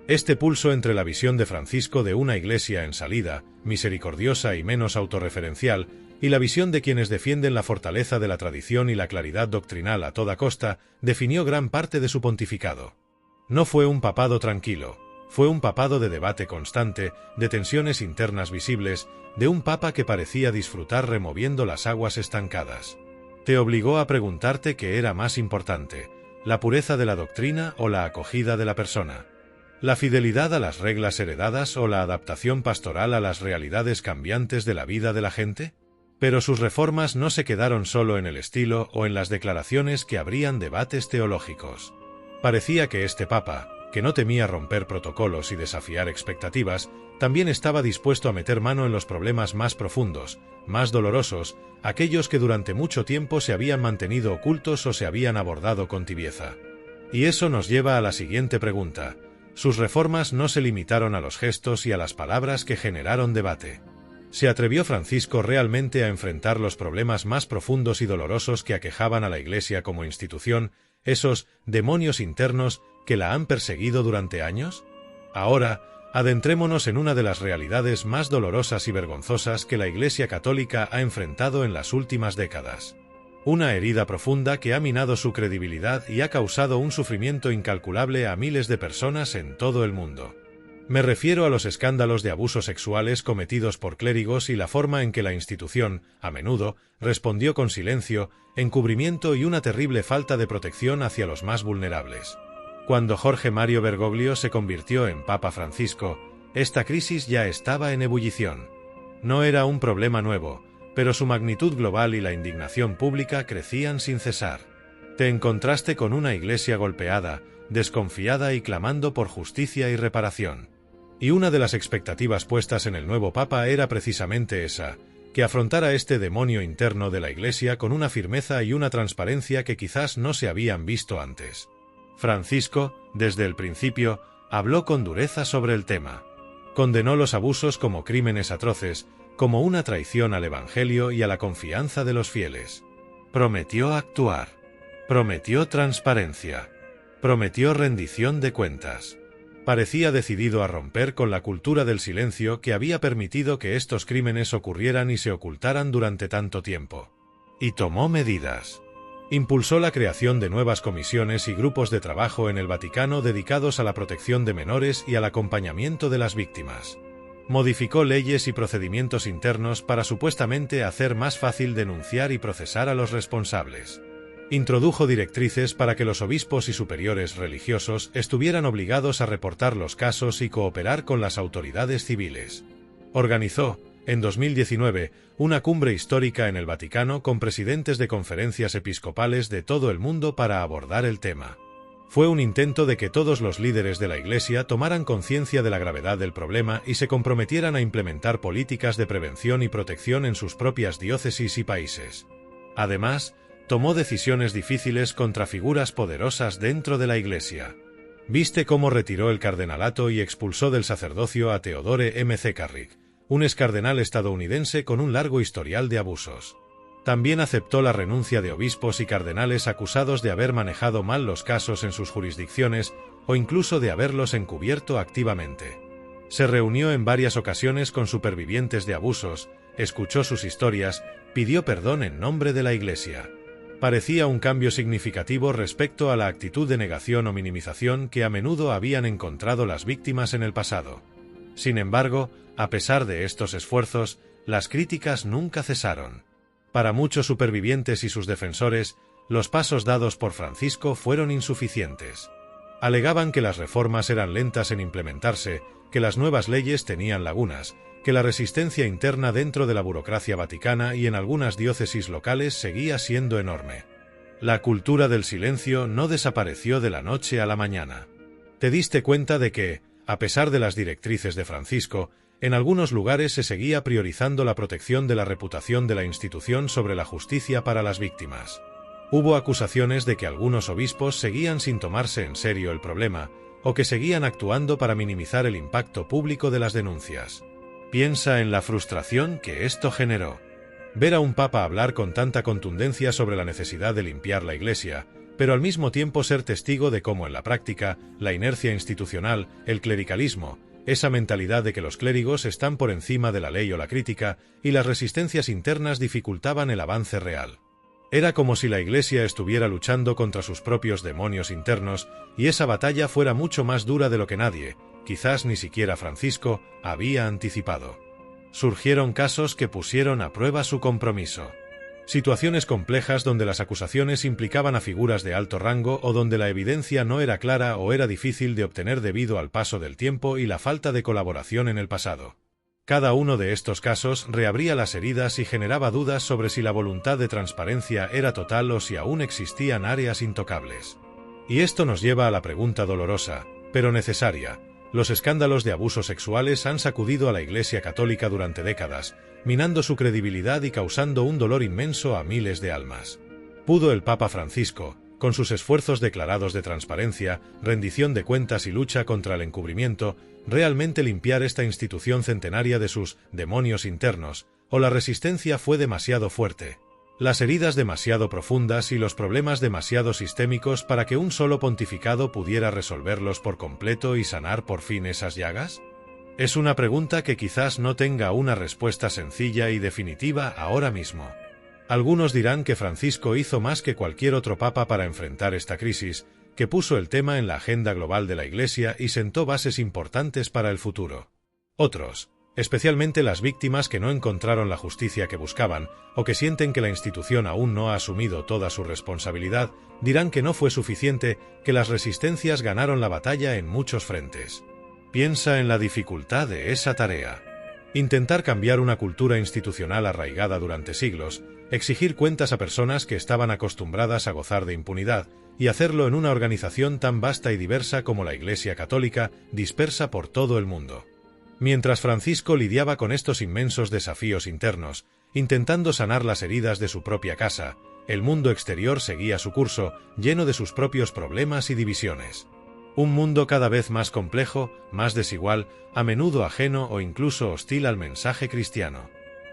Este pulso entre la visión de Francisco de una Iglesia en salida, misericordiosa y menos autorreferencial, y la visión de quienes defienden la fortaleza de la tradición y la claridad doctrinal a toda costa, definió gran parte de su pontificado. No fue un papado tranquilo, fue un papado de debate constante, de tensiones internas visibles, de un papa que parecía disfrutar removiendo las aguas estancadas. Te obligó a preguntarte qué era más importante, la pureza de la doctrina o la acogida de la persona. ¿La fidelidad a las reglas heredadas o la adaptación pastoral a las realidades cambiantes de la vida de la gente? Pero sus reformas no se quedaron solo en el estilo o en las declaraciones que abrían debates teológicos. Parecía que este papa, que no temía romper protocolos y desafiar expectativas, también estaba dispuesto a meter mano en los problemas más profundos, más dolorosos, aquellos que durante mucho tiempo se habían mantenido ocultos o se habían abordado con tibieza. Y eso nos lleva a la siguiente pregunta. Sus reformas no se limitaron a los gestos y a las palabras que generaron debate. ¿Se atrevió Francisco realmente a enfrentar los problemas más profundos y dolorosos que aquejaban a la Iglesia como institución, esos demonios internos que la han perseguido durante años? Ahora, adentrémonos en una de las realidades más dolorosas y vergonzosas que la Iglesia católica ha enfrentado en las últimas décadas. Una herida profunda que ha minado su credibilidad y ha causado un sufrimiento incalculable a miles de personas en todo el mundo. Me refiero a los escándalos de abusos sexuales cometidos por clérigos y la forma en que la institución, a menudo, respondió con silencio, encubrimiento y una terrible falta de protección hacia los más vulnerables. Cuando Jorge Mario Bergoglio se convirtió en Papa Francisco, esta crisis ya estaba en ebullición. No era un problema nuevo, pero su magnitud global y la indignación pública crecían sin cesar. Te encontraste con una Iglesia golpeada, desconfiada y clamando por justicia y reparación. Y una de las expectativas puestas en el nuevo Papa era precisamente esa, que afrontara este demonio interno de la Iglesia con una firmeza y una transparencia que quizás no se habían visto antes. Francisco, desde el principio, habló con dureza sobre el tema. Condenó los abusos como crímenes atroces, como una traición al Evangelio y a la confianza de los fieles. Prometió actuar. Prometió transparencia. Prometió rendición de cuentas. Parecía decidido a romper con la cultura del silencio que había permitido que estos crímenes ocurrieran y se ocultaran durante tanto tiempo. Y tomó medidas. Impulsó la creación de nuevas comisiones y grupos de trabajo en el Vaticano dedicados a la protección de menores y al acompañamiento de las víctimas. Modificó leyes y procedimientos internos para supuestamente hacer más fácil denunciar y procesar a los responsables. Introdujo directrices para que los obispos y superiores religiosos estuvieran obligados a reportar los casos y cooperar con las autoridades civiles. Organizó, en 2019, una cumbre histórica en el Vaticano con presidentes de conferencias episcopales de todo el mundo para abordar el tema. Fue un intento de que todos los líderes de la Iglesia tomaran conciencia de la gravedad del problema y se comprometieran a implementar políticas de prevención y protección en sus propias diócesis y países. Además, tomó decisiones difíciles contra figuras poderosas dentro de la Iglesia. ¿Viste cómo retiró el cardenalato y expulsó del sacerdocio a Theodore M. C. Carrick, un excardenal estadounidense con un largo historial de abusos? También aceptó la renuncia de obispos y cardenales acusados de haber manejado mal los casos en sus jurisdicciones o incluso de haberlos encubierto activamente. Se reunió en varias ocasiones con supervivientes de abusos, escuchó sus historias, pidió perdón en nombre de la Iglesia. Parecía un cambio significativo respecto a la actitud de negación o minimización que a menudo habían encontrado las víctimas en el pasado. Sin embargo, a pesar de estos esfuerzos, las críticas nunca cesaron. Para muchos supervivientes y sus defensores, los pasos dados por Francisco fueron insuficientes. Alegaban que las reformas eran lentas en implementarse, que las nuevas leyes tenían lagunas, que la resistencia interna dentro de la burocracia vaticana y en algunas diócesis locales seguía siendo enorme. La cultura del silencio no desapareció de la noche a la mañana. Te diste cuenta de que, a pesar de las directrices de Francisco, en algunos lugares se seguía priorizando la protección de la reputación de la institución sobre la justicia para las víctimas. Hubo acusaciones de que algunos obispos seguían sin tomarse en serio el problema, o que seguían actuando para minimizar el impacto público de las denuncias. Piensa en la frustración que esto generó. Ver a un papa hablar con tanta contundencia sobre la necesidad de limpiar la Iglesia, pero al mismo tiempo ser testigo de cómo en la práctica, la inercia institucional, el clericalismo, esa mentalidad de que los clérigos están por encima de la ley o la crítica, y las resistencias internas dificultaban el avance real. Era como si la Iglesia estuviera luchando contra sus propios demonios internos, y esa batalla fuera mucho más dura de lo que nadie, quizás ni siquiera Francisco, había anticipado. Surgieron casos que pusieron a prueba su compromiso. Situaciones complejas donde las acusaciones implicaban a figuras de alto rango o donde la evidencia no era clara o era difícil de obtener debido al paso del tiempo y la falta de colaboración en el pasado. Cada uno de estos casos reabría las heridas y generaba dudas sobre si la voluntad de transparencia era total o si aún existían áreas intocables. Y esto nos lleva a la pregunta dolorosa, pero necesaria. Los escándalos de abusos sexuales han sacudido a la Iglesia Católica durante décadas, minando su credibilidad y causando un dolor inmenso a miles de almas. ¿Pudo el Papa Francisco, con sus esfuerzos declarados de transparencia, rendición de cuentas y lucha contra el encubrimiento, realmente limpiar esta institución centenaria de sus demonios internos, o la resistencia fue demasiado fuerte? Las heridas demasiado profundas y los problemas demasiado sistémicos para que un solo pontificado pudiera resolverlos por completo y sanar por fin esas llagas? Es una pregunta que quizás no tenga una respuesta sencilla y definitiva ahora mismo. Algunos dirán que Francisco hizo más que cualquier otro papa para enfrentar esta crisis, que puso el tema en la agenda global de la Iglesia y sentó bases importantes para el futuro. Otros, especialmente las víctimas que no encontraron la justicia que buscaban, o que sienten que la institución aún no ha asumido toda su responsabilidad, dirán que no fue suficiente, que las resistencias ganaron la batalla en muchos frentes. Piensa en la dificultad de esa tarea. Intentar cambiar una cultura institucional arraigada durante siglos, exigir cuentas a personas que estaban acostumbradas a gozar de impunidad, y hacerlo en una organización tan vasta y diversa como la Iglesia Católica, dispersa por todo el mundo. Mientras Francisco lidiaba con estos inmensos desafíos internos, intentando sanar las heridas de su propia casa, el mundo exterior seguía su curso, lleno de sus propios problemas y divisiones. Un mundo cada vez más complejo, más desigual, a menudo ajeno o incluso hostil al mensaje cristiano.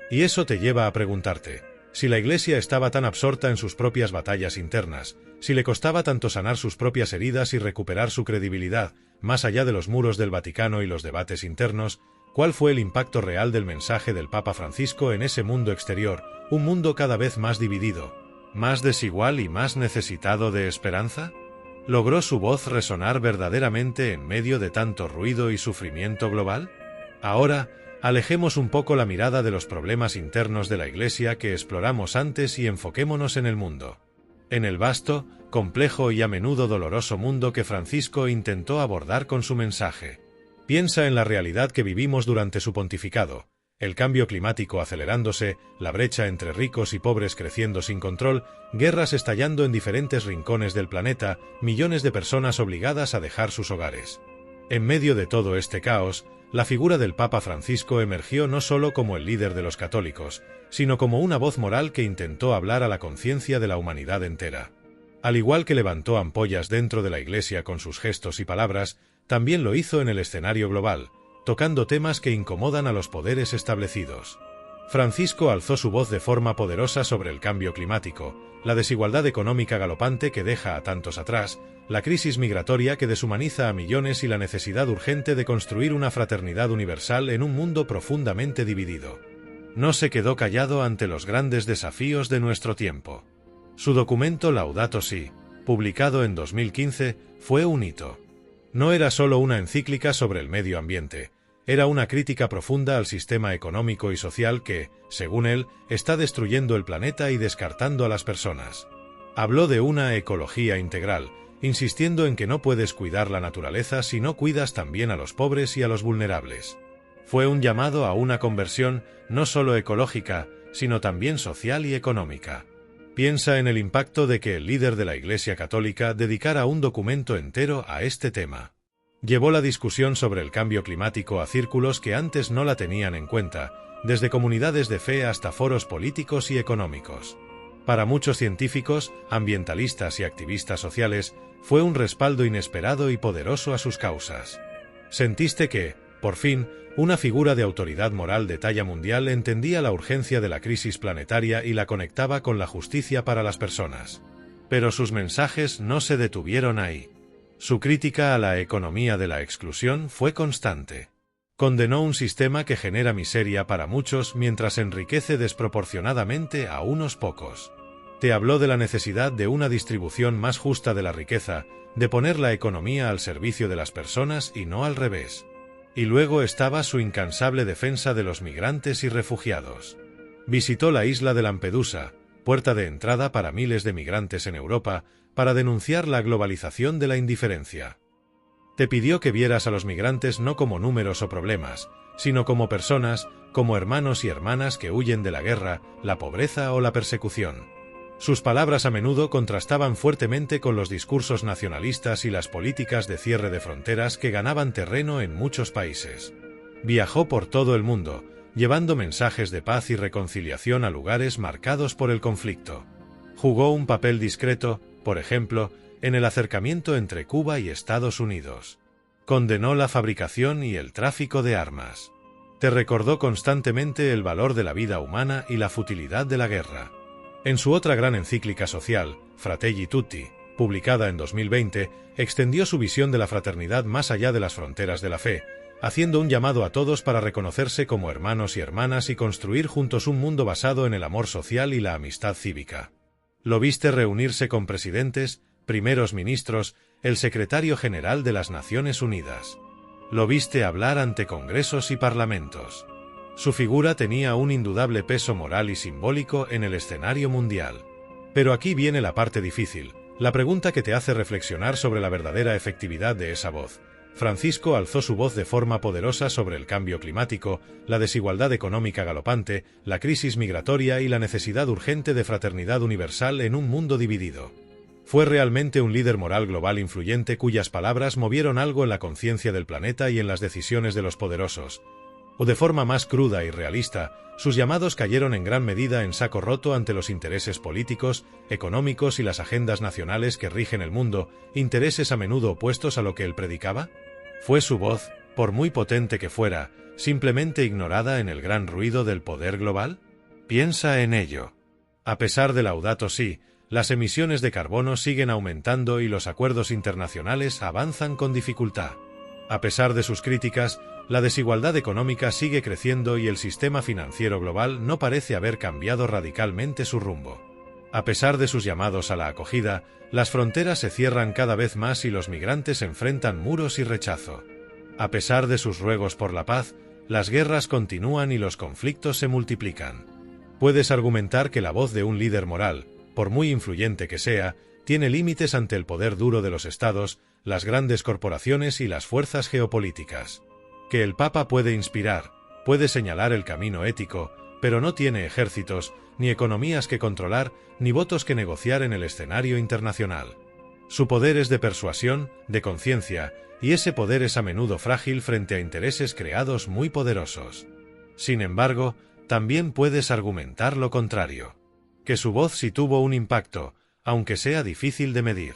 Y eso te lleva a preguntarte, si la Iglesia estaba tan absorta en sus propias batallas internas, si le costaba tanto sanar sus propias heridas y recuperar su credibilidad, más allá de los muros del Vaticano y los debates internos, ¿cuál fue el impacto real del mensaje del Papa Francisco en ese mundo exterior, un mundo cada vez más dividido, más desigual y más necesitado de esperanza? ¿Logró su voz resonar verdaderamente en medio de tanto ruido y sufrimiento global? Ahora, alejemos un poco la mirada de los problemas internos de la Iglesia que exploramos antes y enfoquémonos en el mundo. En el vasto, complejo y a menudo doloroso mundo que Francisco intentó abordar con su mensaje. Piensa en la realidad que vivimos durante su pontificado, el cambio climático acelerándose, la brecha entre ricos y pobres creciendo sin control, guerras estallando en diferentes rincones del planeta, millones de personas obligadas a dejar sus hogares. En medio de todo este caos, la figura del Papa Francisco emergió no solo como el líder de los católicos, sino como una voz moral que intentó hablar a la conciencia de la humanidad entera. Al igual que levantó ampollas dentro de la Iglesia con sus gestos y palabras, también lo hizo en el escenario global, tocando temas que incomodan a los poderes establecidos. Francisco alzó su voz de forma poderosa sobre el cambio climático, la desigualdad económica galopante que deja a tantos atrás, la crisis migratoria que deshumaniza a millones y la necesidad urgente de construir una fraternidad universal en un mundo profundamente dividido. No se quedó callado ante los grandes desafíos de nuestro tiempo. Su documento Laudato Si, publicado en 2015, fue un hito. No era solo una encíclica sobre el medio ambiente, era una crítica profunda al sistema económico y social que, según él, está destruyendo el planeta y descartando a las personas. Habló de una ecología integral, insistiendo en que no puedes cuidar la naturaleza si no cuidas también a los pobres y a los vulnerables. Fue un llamado a una conversión no solo ecológica, sino también social y económica. Piensa en el impacto de que el líder de la Iglesia Católica dedicara un documento entero a este tema. Llevó la discusión sobre el cambio climático a círculos que antes no la tenían en cuenta, desde comunidades de fe hasta foros políticos y económicos. Para muchos científicos, ambientalistas y activistas sociales, fue un respaldo inesperado y poderoso a sus causas. Sentiste que, por fin, una figura de autoridad moral de talla mundial entendía la urgencia de la crisis planetaria y la conectaba con la justicia para las personas. Pero sus mensajes no se detuvieron ahí. Su crítica a la economía de la exclusión fue constante. Condenó un sistema que genera miseria para muchos mientras enriquece desproporcionadamente a unos pocos. Te habló de la necesidad de una distribución más justa de la riqueza, de poner la economía al servicio de las personas y no al revés. Y luego estaba su incansable defensa de los migrantes y refugiados. Visitó la isla de Lampedusa, puerta de entrada para miles de migrantes en Europa, para denunciar la globalización de la indiferencia. Te pidió que vieras a los migrantes no como números o problemas, sino como personas, como hermanos y hermanas que huyen de la guerra, la pobreza o la persecución. Sus palabras a menudo contrastaban fuertemente con los discursos nacionalistas y las políticas de cierre de fronteras que ganaban terreno en muchos países. Viajó por todo el mundo, llevando mensajes de paz y reconciliación a lugares marcados por el conflicto. Jugó un papel discreto, por ejemplo, en el acercamiento entre Cuba y Estados Unidos. Condenó la fabricación y el tráfico de armas. Te recordó constantemente el valor de la vida humana y la futilidad de la guerra. En su otra gran encíclica social, Fratelli Tutti, publicada en 2020, extendió su visión de la fraternidad más allá de las fronteras de la fe, haciendo un llamado a todos para reconocerse como hermanos y hermanas y construir juntos un mundo basado en el amor social y la amistad cívica. Lo viste reunirse con presidentes, primeros ministros, el secretario general de las Naciones Unidas. Lo viste hablar ante congresos y parlamentos. Su figura tenía un indudable peso moral y simbólico en el escenario mundial. Pero aquí viene la parte difícil, la pregunta que te hace reflexionar sobre la verdadera efectividad de esa voz. Francisco alzó su voz de forma poderosa sobre el cambio climático, la desigualdad económica galopante, la crisis migratoria y la necesidad urgente de fraternidad universal en un mundo dividido. Fue realmente un líder moral global influyente cuyas palabras movieron algo en la conciencia del planeta y en las decisiones de los poderosos. O de forma más cruda y realista, sus llamados cayeron en gran medida en saco roto ante los intereses políticos, económicos y las agendas nacionales que rigen el mundo, intereses a menudo opuestos a lo que él predicaba. ¿Fue su voz, por muy potente que fuera, simplemente ignorada en el gran ruido del poder global? Piensa en ello. A pesar de Laudato Si, las emisiones de carbono siguen aumentando y los acuerdos internacionales avanzan con dificultad. A pesar de sus críticas, la desigualdad económica sigue creciendo y el sistema financiero global no parece haber cambiado radicalmente su rumbo. A pesar de sus llamados a la acogida, las fronteras se cierran cada vez más y los migrantes enfrentan muros y rechazo. A pesar de sus ruegos por la paz, las guerras continúan y los conflictos se multiplican. Puedes argumentar que la voz de un líder moral, por muy influyente que sea, tiene límites ante el poder duro de los estados, las grandes corporaciones y las fuerzas geopolíticas. Que el Papa puede inspirar, puede señalar el camino ético, pero no tiene ejércitos, ni economías que controlar, ni votos que negociar en el escenario internacional. Su poder es de persuasión, de conciencia, y ese poder es a menudo frágil frente a intereses creados muy poderosos. Sin embargo, también puedes argumentar lo contrario. Que su voz sí tuvo un impacto, aunque sea difícil de medir.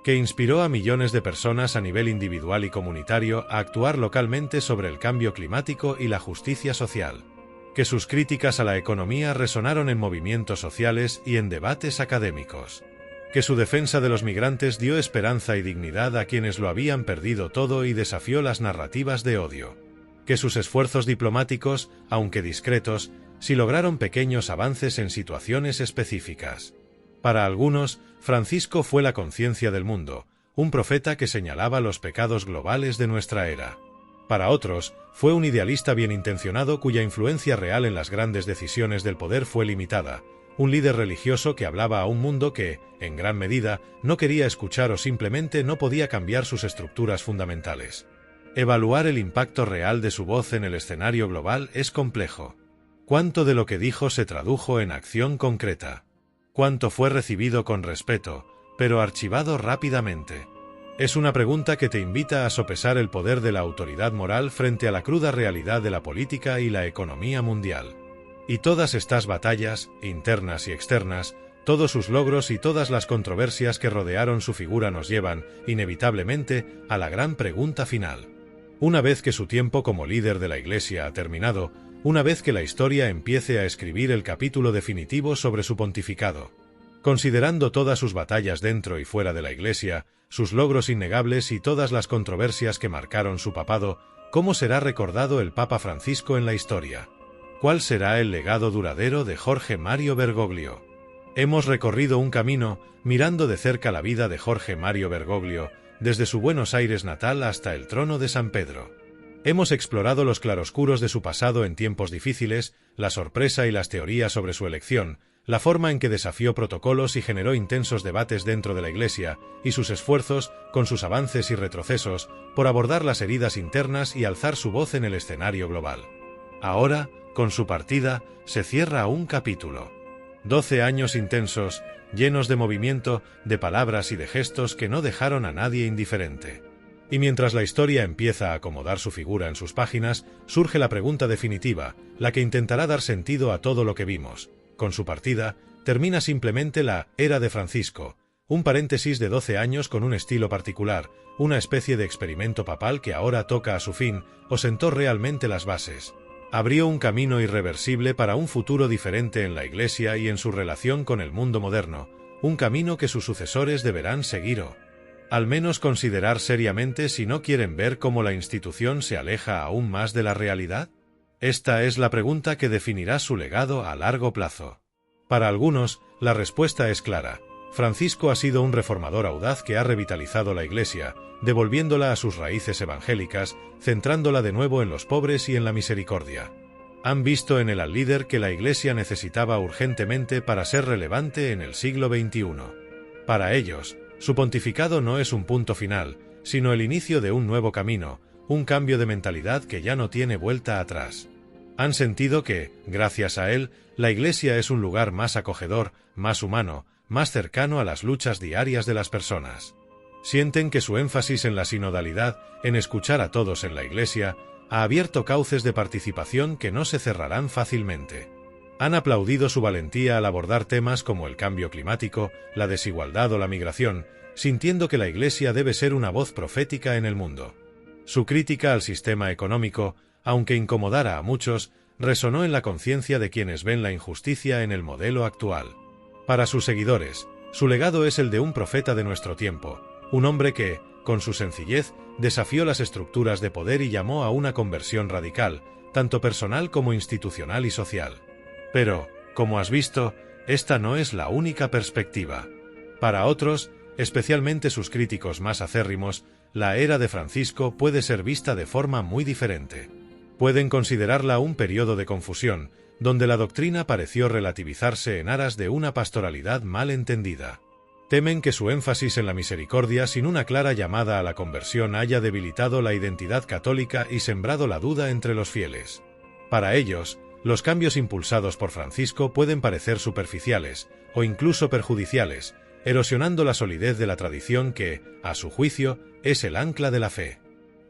Que inspiró a millones de personas a nivel individual y comunitario a actuar localmente sobre el cambio climático y la justicia social. Que sus críticas a la economía resonaron en movimientos sociales y en debates académicos. Que su defensa de los migrantes dio esperanza y dignidad a quienes lo habían perdido todo y desafió las narrativas de odio. Que sus esfuerzos diplomáticos, aunque discretos, sí lograron pequeños avances en situaciones específicas. Para algunos, Francisco fue la conciencia del mundo, un profeta que señalaba los pecados globales de nuestra era. Para otros, fue un idealista bien intencionado cuya influencia real en las grandes decisiones del poder fue limitada, un líder religioso que hablaba a un mundo que, en gran medida, no quería escuchar o simplemente no podía cambiar sus estructuras fundamentales. Evaluar el impacto real de su voz en el escenario global es complejo. ¿Cuánto de lo que dijo se tradujo en acción concreta? ¿Cuánto fue recibido con respeto, pero archivado rápidamente? Es una pregunta que te invita a sopesar el poder de la autoridad moral frente a la cruda realidad de la política y la economía mundial. Y todas estas batallas, internas y externas, todos sus logros y todas las controversias que rodearon su figura nos llevan, inevitablemente, a la gran pregunta final. Una vez que su tiempo como líder de la Iglesia ha terminado, una vez que la historia empiece a escribir el capítulo definitivo sobre su pontificado. Considerando todas sus batallas dentro y fuera de la Iglesia, sus logros innegables y todas las controversias que marcaron su papado, ¿cómo será recordado el Papa Francisco en la historia? ¿Cuál será el legado duradero de Jorge Mario Bergoglio? Hemos recorrido un camino, mirando de cerca la vida de Jorge Mario Bergoglio, desde su Buenos Aires natal hasta el trono de San Pedro. Hemos explorado los claroscuros de su pasado en tiempos difíciles, la sorpresa y las teorías sobre su elección, la forma en que desafió protocolos y generó intensos debates dentro de la Iglesia, y sus esfuerzos, con sus avances y retrocesos, por abordar las heridas internas y alzar su voz en el escenario global. Ahora, con su partida, se cierra un capítulo. 12 años intensos, llenos de movimiento, de palabras y de gestos que no dejaron a nadie indiferente. Y mientras la historia empieza a acomodar su figura en sus páginas, surge la pregunta definitiva, la que intentará dar sentido a todo lo que vimos. Con su partida, termina simplemente la era de Francisco, un paréntesis de 12 años con un estilo particular, una especie de experimento papal que ahora toca a su fin, o sentó realmente las bases. Abrió un camino irreversible para un futuro diferente en la Iglesia y en su relación con el mundo moderno, un camino que sus sucesores deberán seguir o, al menos, considerar seriamente si no quieren ver cómo la institución se aleja aún más de la realidad. Esta es la pregunta que definirá su legado a largo plazo. Para algunos, la respuesta es clara. Francisco ha sido un reformador audaz que ha revitalizado la Iglesia, devolviéndola a sus raíces evangélicas, centrándola de nuevo en los pobres y en la misericordia. Han visto en él al líder que la Iglesia necesitaba urgentemente para ser relevante en el siglo XXI. Para ellos, su pontificado no es un punto final, sino el inicio de un nuevo camino, un cambio de mentalidad que ya no tiene vuelta atrás. Han sentido que, gracias a él, la Iglesia es un lugar más acogedor, más humano, más cercano a las luchas diarias de las personas. Sienten que su énfasis en la sinodalidad, en escuchar a todos en la Iglesia, ha abierto cauces de participación que no se cerrarán fácilmente. Han aplaudido su valentía al abordar temas como el cambio climático, la desigualdad o la migración, sintiendo que la Iglesia debe ser una voz profética en el mundo. Su crítica al sistema económico, aunque incomodara a muchos, resonó en la conciencia de quienes ven la injusticia en el modelo actual. Para sus seguidores, su legado es el de un profeta de nuestro tiempo, un hombre que, con su sencillez, desafió las estructuras de poder y llamó a una conversión radical, tanto personal como institucional y social. Pero, como has visto, esta no es la única perspectiva. Para otros, especialmente sus críticos más acérrimos, la era de Francisco puede ser vista de forma muy diferente. Pueden considerarla un periodo de confusión, donde la doctrina pareció relativizarse en aras de una pastoralidad mal entendida. Temen que su énfasis en la misericordia sin una clara llamada a la conversión haya debilitado la identidad católica y sembrado la duda entre los fieles. Para ellos, los cambios impulsados por Francisco pueden parecer superficiales, o incluso perjudiciales, erosionando la solidez de la tradición que, a su juicio, es el ancla de la fe.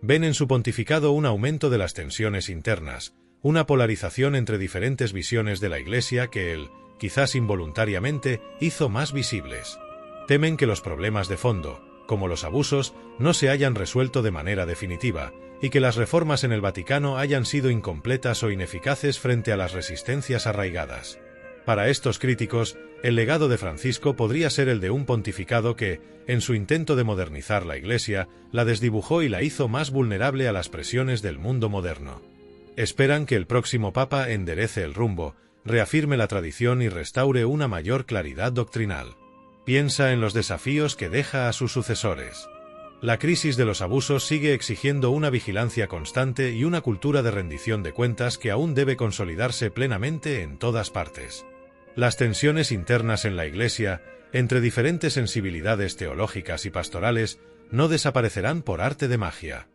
Ven en su pontificado un aumento de las tensiones internas, una polarización entre diferentes visiones de la Iglesia que él, quizás involuntariamente, hizo más visibles. Temen que los problemas de fondo, como los abusos, no se hayan resuelto de manera definitiva, y que las reformas en el Vaticano hayan sido incompletas o ineficaces frente a las resistencias arraigadas. Para estos críticos, el legado de Francisco podría ser el de un pontificado que, en su intento de modernizar la Iglesia, la desdibujó y la hizo más vulnerable a las presiones del mundo moderno. Esperan que el próximo Papa enderece el rumbo, reafirme la tradición y restaure una mayor claridad doctrinal. Piensa en los desafíos que deja a sus sucesores. La crisis de los abusos sigue exigiendo una vigilancia constante y una cultura de rendición de cuentas que aún debe consolidarse plenamente en todas partes. Las tensiones internas en la Iglesia, entre diferentes sensibilidades teológicas y pastorales, no desaparecerán por arte de magia.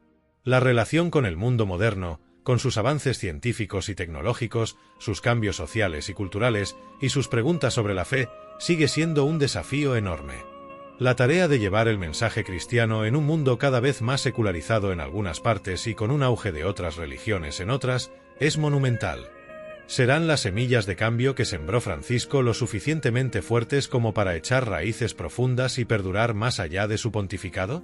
La relación con el mundo moderno, con sus avances científicos y tecnológicos, sus cambios sociales y culturales, y sus preguntas sobre la fe, sigue siendo un desafío enorme. La tarea de llevar el mensaje cristiano en un mundo cada vez más secularizado en algunas partes y con un auge de otras religiones en otras, es monumental. ¿Serán las semillas de cambio que sembró Francisco lo suficientemente fuertes como para echar raíces profundas y perdurar más allá de su pontificado?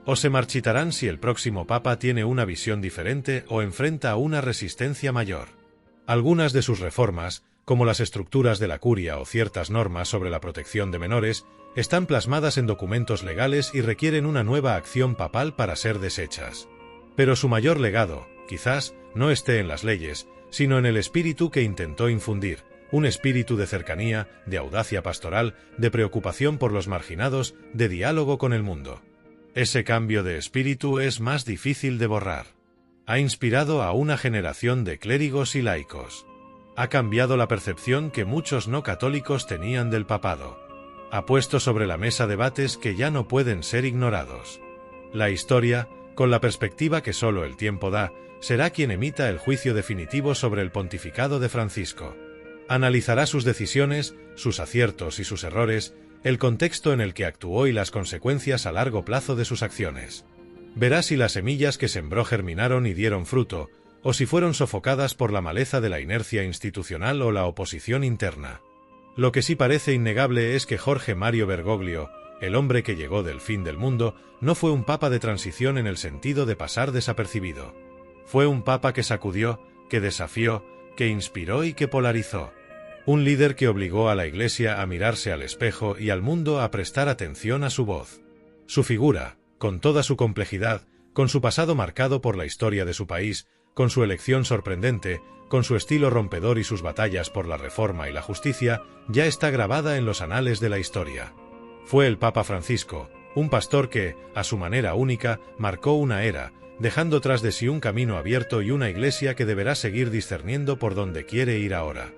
¿O se marchitarán si el próximo Papa tiene una visión diferente o enfrenta una resistencia mayor? Algunas de sus reformas, como las estructuras de la curia o ciertas normas sobre la protección de menores, están plasmadas en documentos legales y requieren una nueva acción papal para ser deshechas. Pero su mayor legado, quizás, no esté en las leyes, sino en el espíritu que intentó infundir, un espíritu de cercanía, de audacia pastoral, de preocupación por los marginados, de diálogo con el mundo. Ese cambio de espíritu es más difícil de borrar. Ha inspirado a una generación de clérigos y laicos. Ha cambiado la percepción que muchos no católicos tenían del papado. Ha puesto sobre la mesa debates que ya no pueden ser ignorados. La historia, con la perspectiva que solo el tiempo da, será quien emita el juicio definitivo sobre el pontificado de Francisco. Analizará sus decisiones, sus aciertos y sus errores, el contexto en el que actuó y las consecuencias a largo plazo de sus acciones. Verá si las semillas que sembró germinaron y dieron fruto, o si fueron sofocadas por la maleza de la inercia institucional o la oposición interna. Lo que sí parece innegable es que Jorge Mario Bergoglio, el hombre que llegó del fin del mundo, no fue un papa de transición en el sentido de pasar desapercibido. Fue un papa que sacudió, que desafió, que inspiró y que polarizó. Un líder que obligó a la Iglesia a mirarse al espejo y al mundo a prestar atención a su voz. Su figura, con toda su complejidad, con su pasado marcado por la historia de su país, con su elección sorprendente, con su estilo rompedor y sus batallas por la reforma y la justicia, ya está grabada en los anales de la historia. Fue el Papa Francisco, un pastor que, a su manera única, marcó una era, dejando tras de sí un camino abierto y una Iglesia que deberá seguir discerniendo por dónde quiere ir ahora.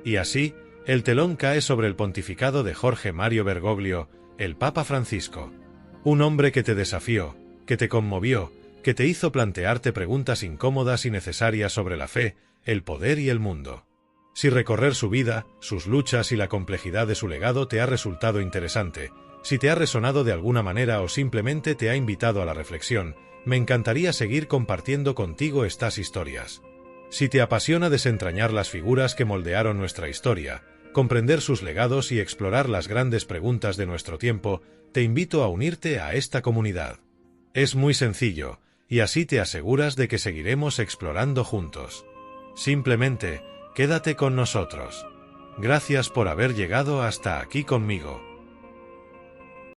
Y así, el telón cae sobre el pontificado de Jorge Mario Bergoglio, el Papa Francisco. Un hombre que te desafió, que te conmovió, que te hizo plantearte preguntas incómodas y necesarias sobre la fe, el poder y el mundo. Si recorrer su vida, sus luchas y la complejidad de su legado te ha resultado interesante, si te ha resonado de alguna manera o simplemente te ha invitado a la reflexión, me encantaría seguir compartiendo contigo estas historias. Si te apasiona desentrañar las figuras que moldearon nuestra historia, comprender sus legados y explorar las grandes preguntas de nuestro tiempo, te invito a unirte a esta comunidad. Es muy sencillo, y así te aseguras de que seguiremos explorando juntos. Simplemente, quédate con nosotros. Gracias por haber llegado hasta aquí conmigo.